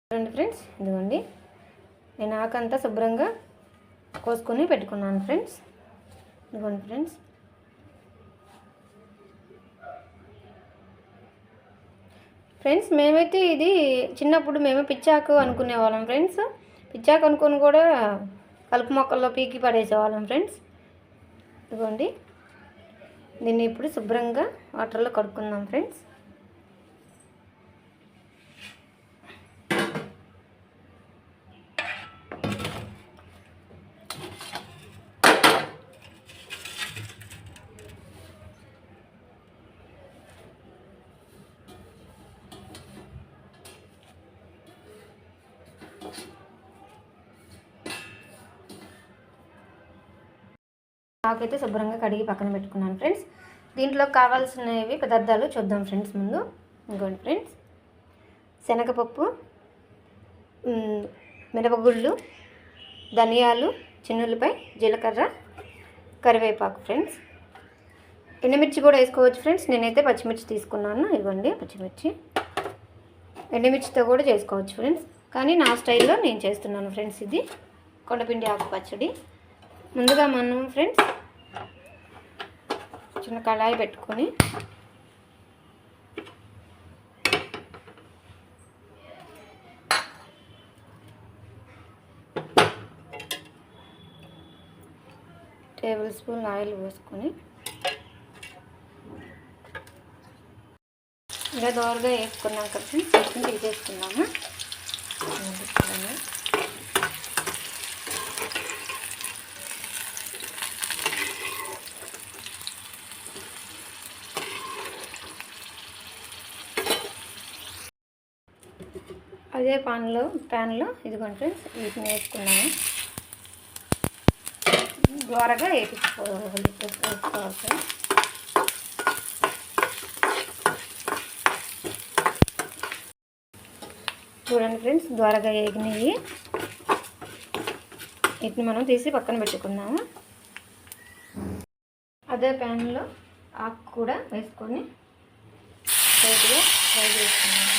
చూడండి ఫ్రెండ్స్, ఇదిగోండి నేను ఆకంతా శుభ్రంగా కోసుకొని పెట్టుకున్నాను ఫ్రెండ్స్. ఇదిగోండి ఫ్రెండ్స్, మేమైతే ఇది చిన్నప్పుడు మేము పిచ్చాకు అనుకునే వాళ్ళం ఫ్రెండ్స్. పిచ్చాకు అనుకుని కూడా కలుపు మొక్కల్లో పీకి పడేసేవాళ్ళం ఫ్రెండ్స్. ఇదిగోండి, దీన్ని ఇప్పుడు శుభ్రంగా వాటర్లో కడుక్కుందాం ఫ్రెండ్స్. ఆకైతే శుభ్రంగా కడిగి పక్కన పెట్టుకున్నాను ఫ్రెండ్స్. దీంట్లో కావాల్సినవి పదార్థాలు చూద్దాం ఫ్రెండ్స్. ముందు ఇంకోండి ఫ్రెండ్స్, శనగపప్పు, మినపగుళ్ళు, ధనియాలు, చిన్నులపై, జీలకర్ర, కరివేపాకు ఫ్రెండ్స్. ఎండుమిర్చి కూడా వేసుకోవచ్చు ఫ్రెండ్స్. నేనైతే పచ్చిమిర్చి తీసుకున్నాను. ఇవ్వండి పచ్చిమిర్చి. ఎండుమిర్చితో కూడా చేసుకోవచ్చు ఫ్రెండ్స్, కానీ నా స్టైల్లో నేను చేస్తున్నాను ఫ్రెండ్స్. ఇది కొండపిండి ఆకు పచ్చడి. ముందుగా మనం ఫ్రెండ్స్ చిన్న కళాయి పెట్టుకొని టేబుల్ స్పూన్ ఆయిల్ పోసుకొని ఇలా దోరగా వేసుకున్నాం కదా ఫ్రెండ్స్, వేసుకుని తీసేసుకున్నాము. అదే ప్యాన్లో ఇదిగోండి ఫ్రెండ్స్, వీటిని వేసుకున్నాము. ద్వారగా వేసుకోవాలి ఫ్రెండ్స్. చూడండి ఫ్రెండ్స్, ద్వారగా వేగినవి. వీటిని మనం తీసి పక్కన పెట్టుకున్నాము. అదే ప్యాన్లో ఆకు కూడా వేసుకొని కొద్దిగా ఫ్రై చేసుకున్నాము.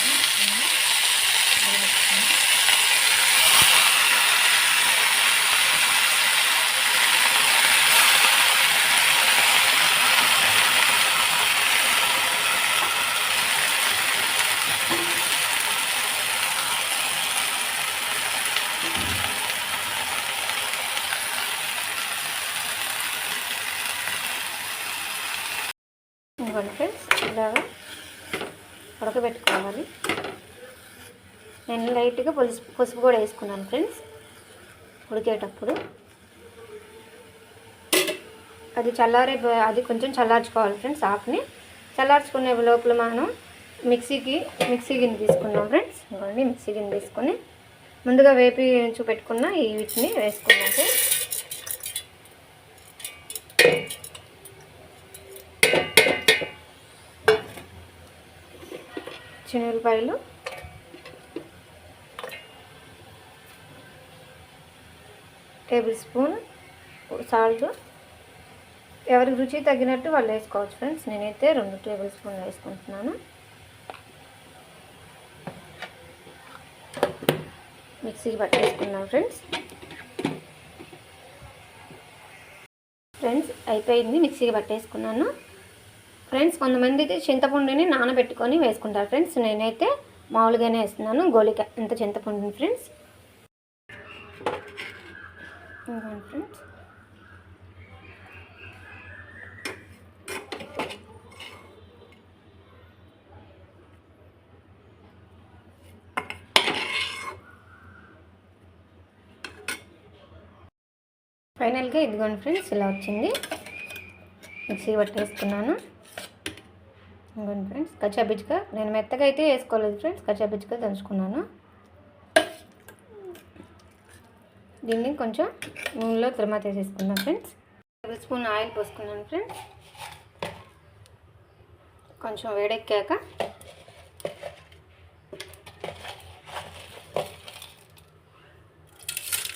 ఇంకోండి ఫ్రెండ్స్, ఇలాగా ఉడకబెట్టుకోవాలి. నేను లైట్గా పసుపు కూడా వేసుకున్నాను ఫ్రెండ్స్ ఉడికేటప్పుడు. అది కొంచెం చల్లార్చుకోవాలి ఫ్రెండ్స్. ఆకుని చల్లార్చుకునే లోపల మనం మిక్సీ గిన్నె తీసుకున్నాం ఫ్రెండ్స్. ఇంకోండి, మిక్సీ గిన్నె తీసుకొని ముందుగా వేపి చూపెట్టుకున్న వీటిని వేసుకున్నాం ఫ్రెండ్స్. చిన్నులపాయలు, టేబుల్ స్పూన్ సాల్ట్, ఎవరికి రుచి తగినట్టు వాళ్ళు వేసుకోవచ్చు ఫ్రెండ్స్. నేనైతే 2 టేబుల్ స్పూన్లు వేసుకుంటున్నాను. మిక్సీకి పట్టేసుకున్నాం ఫ్రెండ్స్. అయిపోయింది, మిక్సీకి పట్టేసుకున్నాను ఫ్రెండ్స్. కొంతమంది అయితే చింతపండుని నానబెట్టుకొని వేసుకుంటారు ఫ్రెండ్స్. నేనైతే మామూలుగానే వేస్తున్నాను, గోలిక ఇంత చింతపండుని ఫ్రెండ్స్. ఫ్రెండ్స్, ఫైనల్గా ఇదిగోండి ఫ్రెండ్స్, ఇలా వచ్చింది. మిక్సీ పట్టేసుకున్నాను. ఇదిగోండి ఫ్రెండ్స్, కచ్చాపిచ్చిగా, నేను మెత్తగా అయితే వేసుకోలేదు ఫ్రెండ్స్, కచ్చాపిచ్చిగా దంచుకున్నాను. దీన్ని కొంచెం నూనెలో తిరుమత వేసేసుకున్నాను ఫ్రెండ్స్. టేబుల్ స్పూన్ ఆయిల్ పోసుకున్నాను ఫ్రెండ్స్. కొంచెం వేడెక్కాక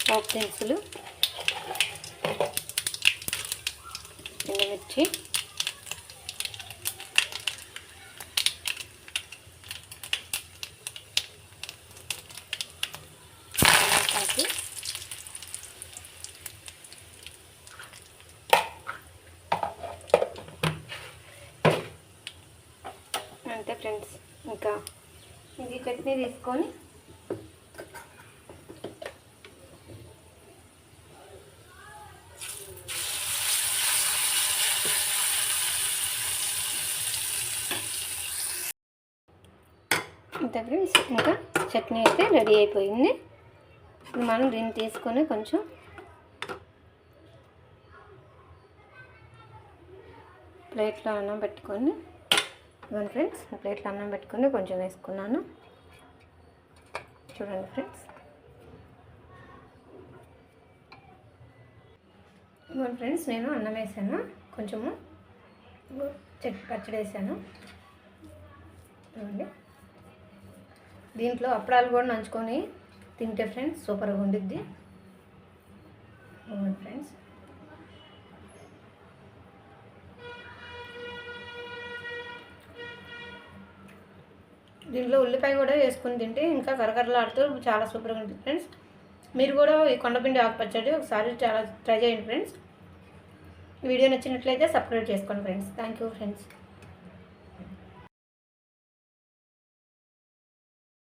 పోపు దినుసులు, ఎండుమిర్చి, ఇంకా ఇది చట్నీ తీసుకొని ఇంత ఫ్రెండ్స్, ఇంకా చట్నీ అయితే రెడీ అయిపోయింది. ఇప్పుడు మనం దీన్ని తీసుకొని కొంచెం ప్లేట్లో అన్నం పెట్టుకొని, ఇవ్వండి ఫ్రెండ్స్, ప్లేట్లో అన్నం పెట్టుకొని కొంచెం వేసుకున్నాను. చూడండి ఫ్రెండ్స్, ఇవ్వండి ఫ్రెండ్స్, నేను అన్నం వేసాను, కొంచెము పచ్చడి వేసాను. చూడండి, దీంట్లో అప్పడాలు కూడా నంచుకొని తింటే ఫ్రెండ్స్ సూపర్గా ఉండిద్ది. ఇవ్వండి ఫ్రెండ్స్, దీంట్లో ఉల్లిపాయ కూడా వేసుకుని తింటే ఇంకా కరకరలాడుతూ చాలా సూపర్గా ఉంటుంది ఫ్రెండ్స్. మీరు కూడా ఈ కొండపిండి ఆకు పచ్చడి ఒకసారి చాలా ట్రై చేయండి ఫ్రెండ్స్. ఈ వీడియో నచ్చినట్లయితే సబ్స్క్రైబ్ చేసుకోండి ఫ్రెండ్స్. Thank you friends.